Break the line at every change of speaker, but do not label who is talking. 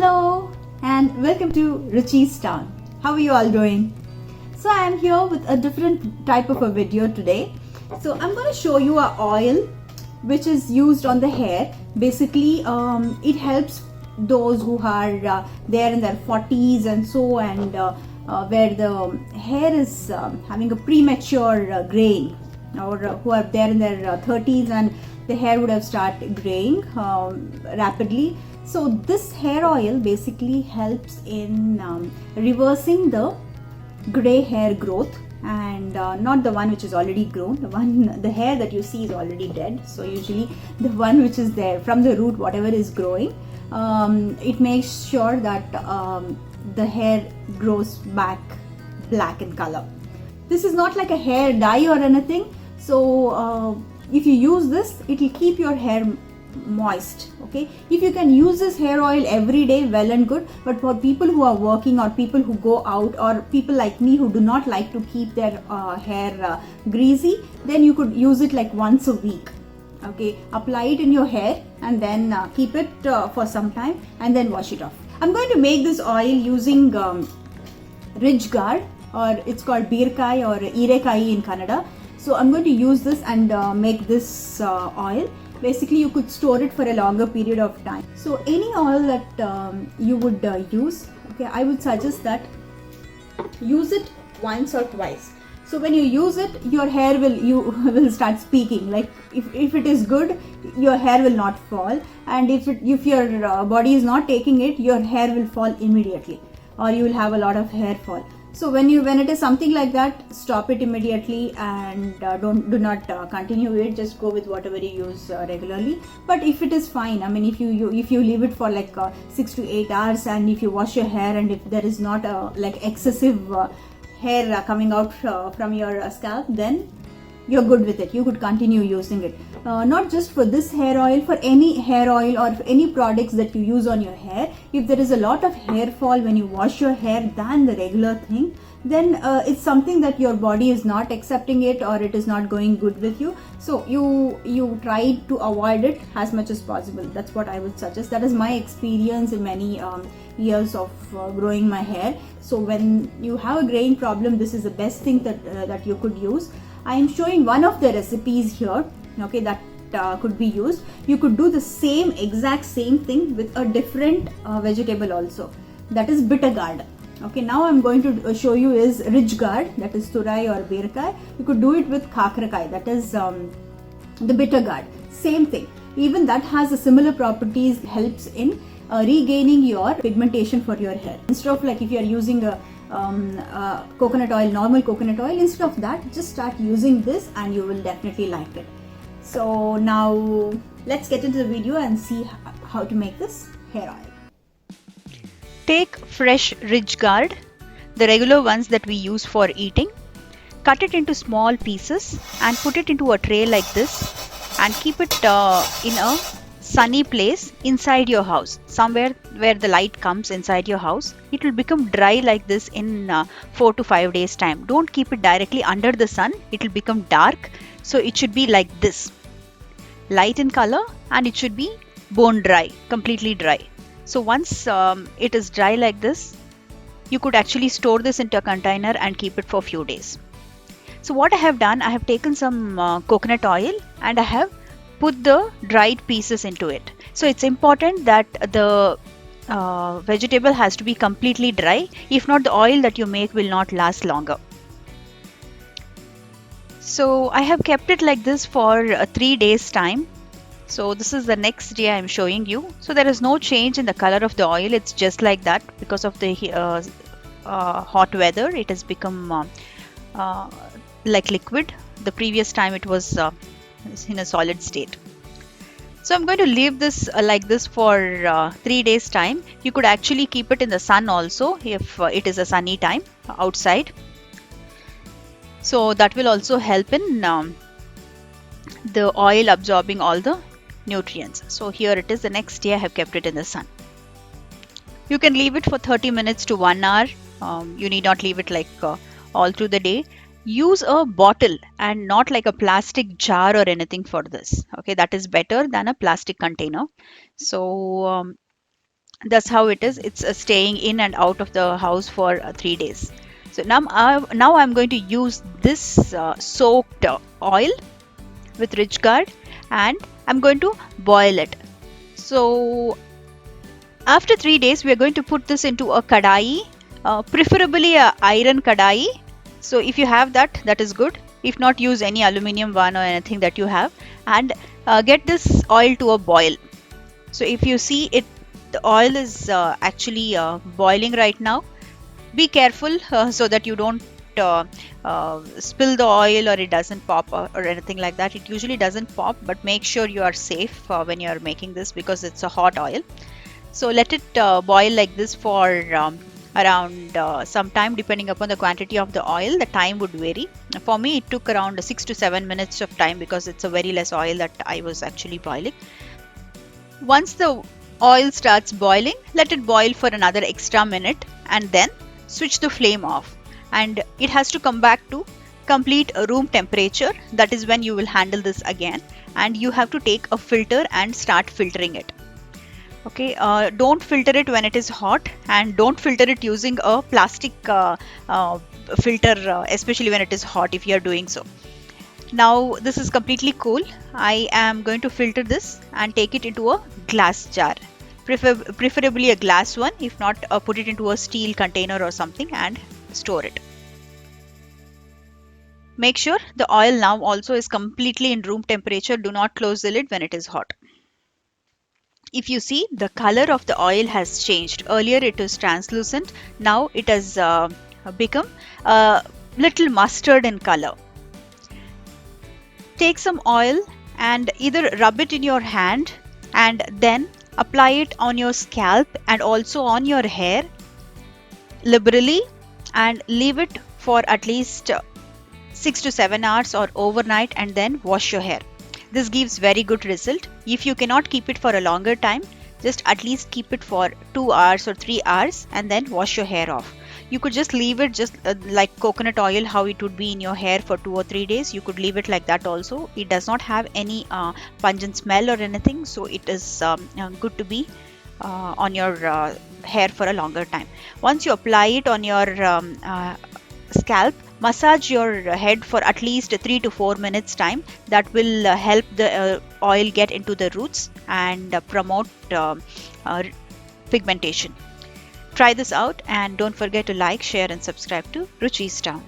Hello and welcome to Roochis Town. How are you all doing? So I am here with a different type of a video today. So I'm going to show you a oil which is used on the hair. Basically it helps those who are there in their 40s and so, and where the hair is having a premature graying, or who are there in their 30s and the hair would have started graying rapidly. So this hair oil basically helps in reversing the gray hair growth, and not the one which is already grown. The hair that you see is already dead. So usually the one which is there from the root, whatever is growing, it makes sure that the hair grows back black in color. This is not like a hair dye or anything. So if you use this, it will keep your hair moist. Okay, if you can use this hair oil every day, well and good. But for people who are working, or people who go out, or people like me who do not like to keep their hair greasy, then you could use it like once a week. Okay, apply it in your hair and then keep it for some time and then wash it off. I'm going to make this oil using Ridge Guard, or it's called Birkai or Irekai in Kannada. So I'm going to use this and make this oil. Basically you could store it for a longer period of time. So any oil that you would use, okay, I would suggest that use it once or twice. So when you use it, your hair will start speaking. Like if it is good, your hair will not fall, and if your body is not taking it, your hair will fall immediately, or you will have a lot of hair fall. So when it is something like that, stop it immediately and do not continue it. Just go with whatever you use regularly. But if it is fine, I mean, if you leave it for like 6 to 8 hours, and if you wash your hair, and if there is not like excessive hair coming out from your scalp, then you're good with it. You could continue using it. Not just for this hair oil, for any hair oil or any products that you use on your hair. If there is a lot of hair fall when you wash your hair than the regular thing, then it's something that your body is not accepting it, or it is not going good with you. So you try to avoid it as much as possible. That's what I would suggest. That is my experience in many years of growing my hair. So when you have a graying problem, this is the best thing that you could use. I am showing one of the recipes here, okay, that could be used. You could do the exact same thing with a different vegetable also, that is bitter gourd. Okay, now I'm going to show you is Ridge Gourd, that is Turai or Birkai. You could do it with Kakrakai, that is the bitter gourd. Same thing. Even that has a similar properties, helps in regaining your pigmentation for your hair. Instead of like if you are using a coconut oil, normal coconut oil, instead of that, just start using this and you will definitely like it. So now let's get into the video and see how to make this hair oil.
Take fresh Ridge Guard, the regular ones that we use for eating. Cut it into small pieces and put it into a tray like this, and keep it in a sunny place inside your house, somewhere where the light comes inside your house. It will become dry like this in 4 to 5 days time. Don't keep it directly under the sun, it will become dark. So it should be like this, light in color, and it should be bone dry, completely dry. So once it is dry like this, you could actually store this into a container and keep it for a few days. So what I have done, I have taken some coconut oil and I have put the dried pieces into it. So it's important that the vegetable has to be completely dry. If not, the oil that you make will not last longer. So I have kept it like this for 3 days time. So this is the next day I am showing you. So there is no change in the color of the oil. It's just like that because of the hot weather. It has become like liquid. The previous time it was in a solid state. So I'm going to leave this like this for 3 days time. You could actually keep it in the sun also if it is a sunny time outside. So that will also help in the oil absorbing all the nutrients. So here it is, the next day I have kept it in the sun. You can leave it for 30 minutes to 1 hour. You need not leave it like all through the day. Use a bottle and not like a plastic jar or anything for this. Okay, that is better than a plastic container. So That's how it is. It's staying in and out of the house for 3 days. So now I'm going to use this soaked oil with Rich Guard, and I'm going to boil it. So after 3 days, we are going to put this into a Kadai, preferably a iron Kadai. So if you have that, that is good. If not, use any aluminium one or anything that you have, and get this oil to a boil. So if you see it, the oil is actually boiling right now. Be careful so that you don't spill the oil or it doesn't pop or anything like that. It usually doesn't pop, but make sure you are safe when you are making this, because it's a hot oil. So let it boil like this for around some time, depending upon the quantity of the oil. The time would vary. For me, it took around 6 to 7 minutes of time, because it's a very less oil that I was actually boiling. Once the oil starts boiling, let it boil for another extra minute, and then switch the flame off, and it has to come back to complete room temperature. That is when you will handle this again, and you have to take a filter and start filtering it. Okay, don't filter it when it is hot, and don't filter it using a plastic filter, especially when it is hot, if you are doing so. Now this is completely cool. I am going to filter this and take it into a glass jar, preferably a glass one. If not, put it into a steel container or something and store it. Make sure the oil now also is completely in room temperature. Do not close the lid when it is hot. If you see, the color of the oil has changed. Earlier it was translucent. Now it has become a little mustard in color. Take some oil and either rub it in your hand and then apply it on your scalp and also on your hair liberally, and leave it for at least 6 to 7 hours or overnight, and then wash your hair. This gives very good result. If you cannot keep it for a longer time, just at least keep it for 2 hours or 3 hours and then wash your hair off. You could just leave it just like coconut oil, how it would be in your hair for 2 or 3 days. You could leave it like that also. It does not have any pungent smell or anything, so it is good to be on your hair for a longer time. Once you apply it on your scalp, massage your head for at least 3 to 4 minutes time. That will help the oil get into the roots and promote pigmentation. Try this out, and don't forget to like, share and subscribe to Roochis Town.